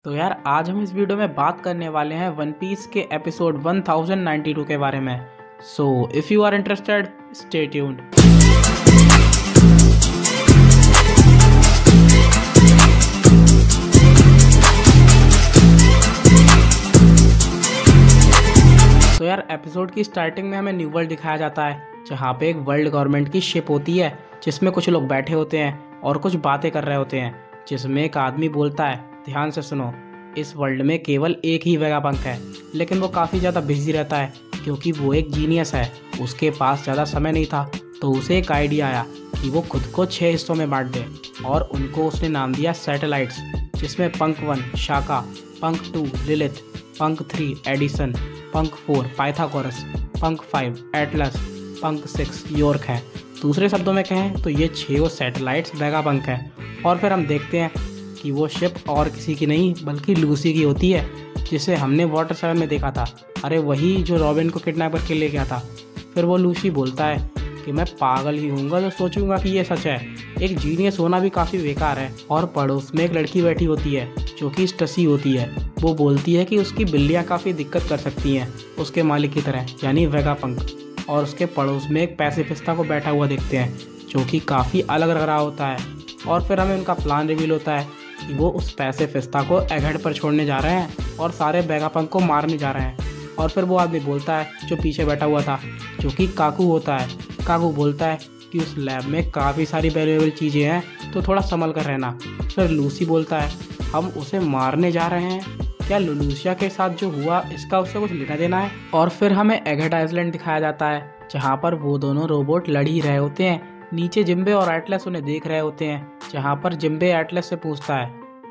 तो यार आज हम इस वीडियो में बात करने वाले हैं वन पीस के एपिसोड 1092 के बारे में। So if you are interested stay tuned. तो यार एपिसोड की स्टार्टिंग में हमें न्यू वर्ल्ड दिखाया जाता है, जहाँ पे एक वर्ल्ड गवर्नमेंट की शिप होती है जिसमें कुछ लोग बैठे होते हैं और कुछ बातें कर रहे होते हैं, जिसमें एक आदमी बोलता है, ध्यान से सुनो, इस वर्ल्ड में केवल एक ही वेगापंक है, लेकिन वो काफ़ी ज़्यादा बिजी रहता है क्योंकि वो एक जीनियस है। उसके पास ज़्यादा समय नहीं था, तो उसे एक आइडिया आया कि वो खुद को 6 हिस्सों में बांट दे और उनको उसने नाम दिया सैटेलाइट्स, जिसमें पंक 1 शाका, पंक 2 लिलिथ, पंक 3 एडिसन, पंक 4 पाइथागोरस, पंक 5 एटलस, पंक 6 योर्क है। दूसरे शब्दों में कहें तो ये 6 सैटेलाइट्स वेगापंक हैं। और फिर हम देखते हैं कि वो शिप और किसी की नहीं बल्कि लूसी की होती है, जिसे हमने वाटर 7 में देखा था। अरे वही जो रॉबिन को किडनैप करके ले गया था। फिर वो लूसी बोलता है कि मैं पागल ही हूँगा जो सोचूंगा कि ये सच है। एक जीनियस होना भी काफ़ी बेकार है। और पड़ोस में एक लड़की बैठी होती है जो कि स्टसी होती है। वो बोलती है कि उसकी बिल्लियाँ काफ़ी दिक्कत कर सकती हैं उसके मालिक की तरह, यानी वेगापंक। और उसके पड़ोस में एक पैसिफिस्ता को बैठा हुआ देखते हैं जो कि काफ़ी अलग लग रहा होता है। और फिर हमें उनका प्लान रिवील होता है कि वो उस पैसिफिस्ता को एगहेड पर छोड़ने जा रहे हैं और सारे वेगापंक को मारने जा रहे हैं। और फिर वो आदमी बोलता है जो पीछे बैठा हुआ था, जो कि काकू होता है। काकू बोलता है कि उस लैब में काफ़ी सारी वैल्यूएबल चीज़ें हैं, तो थोड़ा संभल कर रहना। फिर लूसी बोलता है हम उसे मारने जा रहे हैं, क्या लुलूसिया के साथ जो हुआ इसका उससे कुछ लेना देना है। और फिर हमें एगहेड आइलैंड दिखाया जाता है, जहाँ पर वो दोनों रोबोट लड़ ही रहे होते हैं। नीचे जिम्बे और एटलस उन्हें देख रहे होते हैं, जहाँ पर जिम्बे एटलस से पूछता है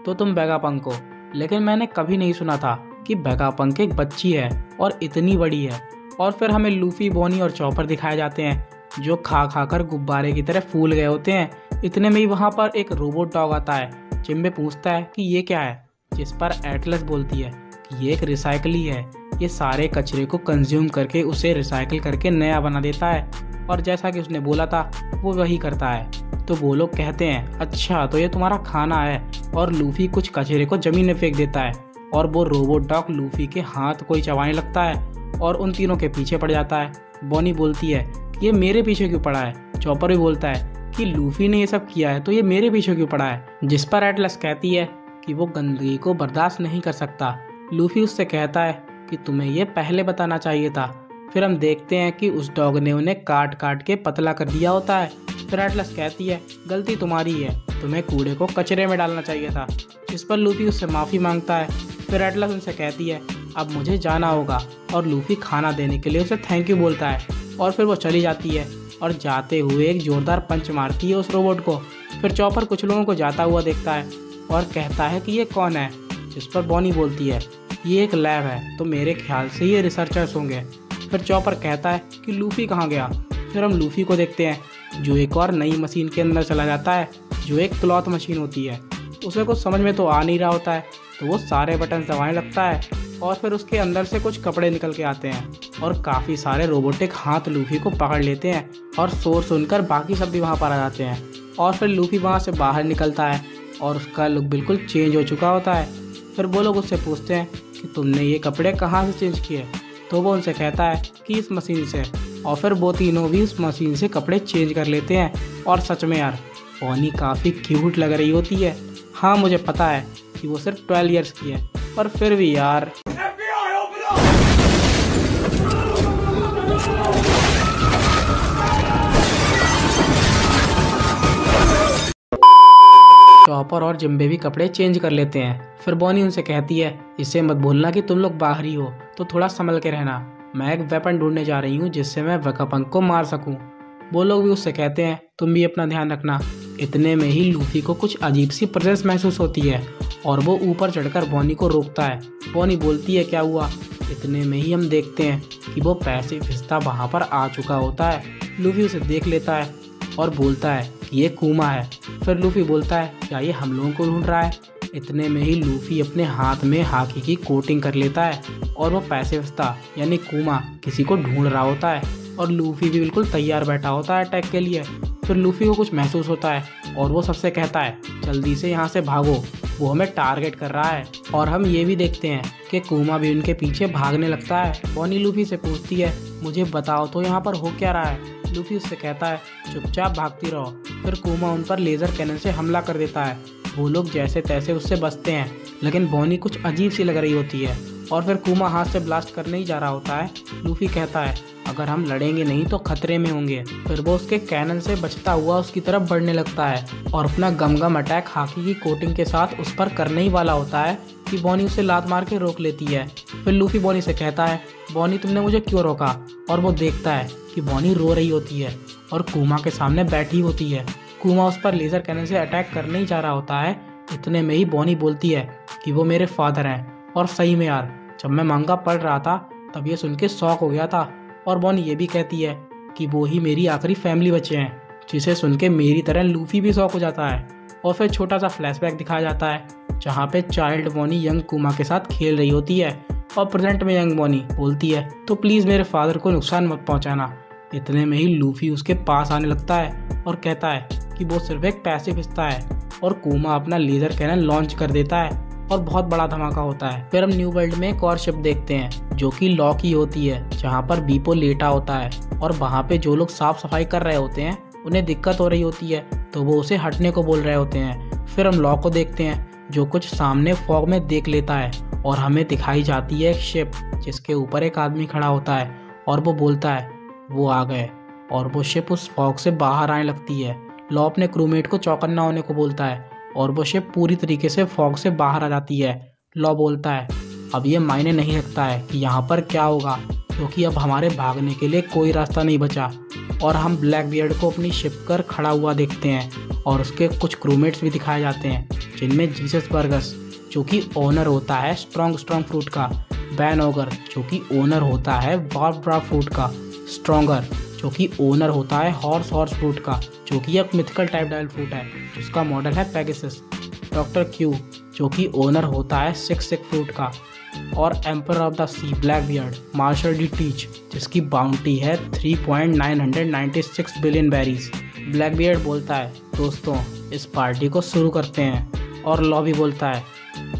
तो तुम वेगापंक हो, लेकिन मैंने कभी नहीं सुना था कि वेगापंक एक बच्ची है और इतनी बड़ी है। और फिर हमें लूफी, बॉनी और चॉपर दिखाए जाते हैं, जो खा खा कर गुब्बारे की तरह फूल गए होते हैं। इतने में ही वहाँ पर एक रोबोट डॉग आता है। जिम्बे पूछता है कि ये क्या है, जिस पर एटलस बोलती है कि ये एक रिसाइकल ही है, ये सारे कचरे को कंज्यूम करके उसे रिसाइकिल करके नया बना देता है। और जैसा कि उसने बोला था वो वही करता है। तो वो लोग कहते हैं अच्छा तो ये तुम्हारा खाना है। और लूफी कुछ कचरे को ज़मीन में फेंक देता है और वो रोबोट डॉग लूफी के हाथ को ही चबाने लगता है और उन तीनों के पीछे पड़ जाता है। बॉनी बोलती है ये मेरे पीछे क्यों पड़ा है। चॉपर भी बोलता है कि लूफी ने ये सब किया है तो ये मेरे पीछे क्यों पड़ा है, जिस पर एटलस कहती है कि वो गंदगी को बर्दाश्त नहीं कर सकता। लूफी उससे कहता है कि तुम्हें ये पहले बताना चाहिए था। फिर हम देखते हैं कि उस डॉग ने उन्हें काट काट के पतला कर दिया होता है। फिर एटलस कहती है गलती तुम्हारी है, तुम्हें कूड़े को कचरे में डालना चाहिए था, जिस पर लूफी उससे माफ़ी मांगता है। फिर एटलस उनसे कहती है अब मुझे जाना होगा, और लूफी खाना देने के लिए उसे थैंक यू बोलता है। और फिर वो चली जाती है और जाते हुए एक ज़ोरदार पंच मारती है उस रोबोट को। फिर चॉपर कुछ लोगों को जाता हुआ देखता है और कहता है कि ये कौन है, जिस पर बॉनी बोलती है ये एक लैब है, तो मेरे ख्याल से ये रिसर्चर्स होंगे। फिर चॉपर कहता है कि लूफी कहाँ गया। फिर हम लूफी को देखते हैं जो एक और नई मशीन के अंदर चला जाता है, जो एक क्लॉथ मशीन होती है। उसे कुछ समझ में तो आ नहीं रहा होता है, तो वो सारे बटन दबाने लगता है और फिर उसके अंदर से कुछ कपड़े निकल के आते हैं और काफ़ी सारे रोबोटिक हाथ लूफी को पकड़ लेते हैं और शोर सुनकर बाकी सब भी वहाँ पर आ जाते हैं। और फिर लूफी वहाँ से बाहर निकलता है और उसका लुक बिल्कुल चेंज हो चुका होता है। फिर वो लोग उससे पूछते हैं कि तुमने ये कपड़े कहाँ से चेंज किए, तो वो उनसे कहता है कि इस मशीन से। और फिर वो तीनों भी उस मशीन से कपड़े चेंज कर लेते हैं। और सच में यार बॉनी काफ़ी क्यूट लग रही होती है। हाँ मुझे पता है कि वो सिर्फ 12 ईयर्स की है, पर फिर भी यार। चॉपर और जिम्बे भी कपड़े चेंज कर लेते हैं। फिर बॉनी उनसे कहती है इससे मत भूलना कि तुम लोग बाहरी हो, तो थोड़ा संभल के रहना। मैं एक वेपन ढूंढने जा रही हूँ जिससे मैं वेगापंक को मार सकूँ। वो लोग भी उससे कहते हैं तुम भी अपना ध्यान रखना। इतने में ही लूफी को कुछ अजीब सी प्रेजेंस महसूस होती है और वो ऊपर चढ़कर बॉनी को रोकता है। बॉनी बोलती है क्या हुआ। इतने में ही हम देखते हैं कि वो पैसिफिस्ता वहाँ पर आ चुका होता है। लूफी उसे देख लेता है और बोलता है कि ये कूमा है। फिर लूफी बोलता है क्या ये हम लोगों को ढूंढ रहा है। इतने में ही लूफी अपने हाथ में हाकी की कोटिंग कर लेता है और वो पैसिफिस्ता यानी कूमा किसी को ढूंढ रहा होता है। और लूफी भी बिल्कुल तैयार बैठा होता है अटैक के लिए। फिर लूफी को कुछ महसूस होता है और वो सबसे कहता है जल्दी से यहाँ से भागो, वो हमें टारगेट कर रहा है। और हम ये भी देखते हैं कि कुमा भी उनके पीछे भागने लगता है। बॉनी लूफी से पूछती है मुझे बताओ तो यहाँ पर हो क्या रहा है। लूफी उससे कहता है चुपचाप भागती रहो। फिर कुमा उन पर लेज़र कैनन से हमला कर देता है। वो लोग जैसे तैसे उससे बचते हैं, लेकिन बॉनी कुछ अजीब सी लग रही होती है और फिर कुमा हाथ से ब्लास्ट करने ही जा रहा होता है। लूफी कहता है अगर हम लड़ेंगे नहीं तो खतरे में होंगे। फिर वो उसके कैनन से बचता हुआ उसकी तरफ बढ़ने लगता है और अपना गम अटैक हाकी की कोटिंग के साथ उस पर करने ही वाला होता है कि बॉनी उसे लात मार के रोक लेती है। फिर लूफी बॉनी से कहता है बॉनी तुमने मुझे क्यों रोका। और वो देखता है कि बॉनी रो रही होती है और कुमा के सामने बैठी होती है। कुमा उस पर लेज़र कैनन से अटैक करने ही जा रहा होता है। इतने में ही बॉनी बोलती है कि वो मेरे फादर हैं। और सही में यार, जब मैं मांगा पढ़ रहा था तब ये सुन के शौक हो गया था। और बॉनी ये भी कहती है कि वो ही मेरी आखिरी फैमिली बचे हैं, जिसे सुन के मेरी तरह लूफी भी शौक हो जाता है। और फिर छोटा सा फ्लैशबैक दिखाया जाता है जहाँ पे चाइल्ड बॉनी यंग कुमा के साथ खेल रही होती है और प्रेजेंट में यंग बॉनी बोलती है तो प्लीज़ मेरे फादर को नुकसान मत पहुँचाना। इतने में ही लूफी उसके पास आने लगता है और कहता है कि वो सिर्फ एक पैसिव हिस्सा है। और कुमा अपना लेज़र कैनन लॉन्च कर देता है और बहुत बड़ा धमाका होता है। फिर हम न्यू वर्ल्ड में एक और शिप देखते हैं जो कि लॉ की होती है, जहाँ पर बीपो लेटा होता है और वहाँ पे जो लोग साफ सफाई कर रहे होते हैं उन्हें दिक्कत हो रही होती है तो वो उसे हटने को बोल रहे होते हैं। फिर हम लॉ को देखते हैं जो कुछ सामने फॉग में देख लेता है और हमें दिखाई जाती है एक शिप जिसके ऊपर एक आदमी खड़ा होता है और वो बोलता है वो आ गए। और वो शिप उस फॉग से बाहर आने लगती है। लॉ अपने क्रूमेट को चौकन्ना होने को बोलता है और वो शिप पूरी तरीके से फॉग से बाहर आ जाती है। लॉ बोलता है अब ये मायने नहीं रखता है कि यहाँ पर क्या होगा, क्योंकि अब हमारे भागने के लिए कोई रास्ता नहीं बचा। और हम ब्लैक बियर्ड को अपनी शिप पर खड़ा हुआ देखते हैं और उसके कुछ क्रूमेट्स भी दिखाए जाते हैं, जिनमें जीसस बर्गस जो कि ओनर होता है स्ट्रॉन्ग फ्रूट का, बैन ओगर जो कि ओनर होता है वार्ब्रा फ्रूट का, स्ट्रॉन्गर जो कि ओनर होता है हॉर्स फ्रूट का, जो कि एक मिथिकल टाइप डायल फ्रूट है जिसका मॉडल है पेगासस, डॉक्टर क्यू जो कि ओनर होता है सिक फ्रूट का, और emperor of the sea Blackbeard Marshall D Teach जिसकी बाउंटी है 3.996 बिलियन बेरीज। ब्लैक बियर्ड बोलता है दोस्तों इस पार्टी को शुरू करते हैं। और लॉ भी बोलता है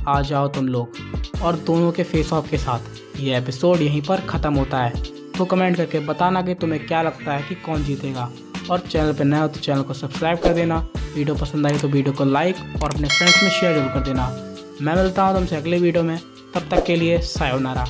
आ जाओ तुम लोग। और दोनों के फेस ऑफ के साथ ये एपिसोड यहीं पर ख़त्म होता है। तो कमेंट करके बताना कि तुम्हें क्या लगता है कि कौन जीतेगा। और चैनल पर नया हो तो चैनल को सब्सक्राइब कर देना। वीडियो पसंद आई तो वीडियो को लाइक और अपने फ्रेंड्स में शेयर जरूर कर देना। मैं मिलता हूँ तुमसे अगले वीडियो में, तब तक के लिए सायोनारा।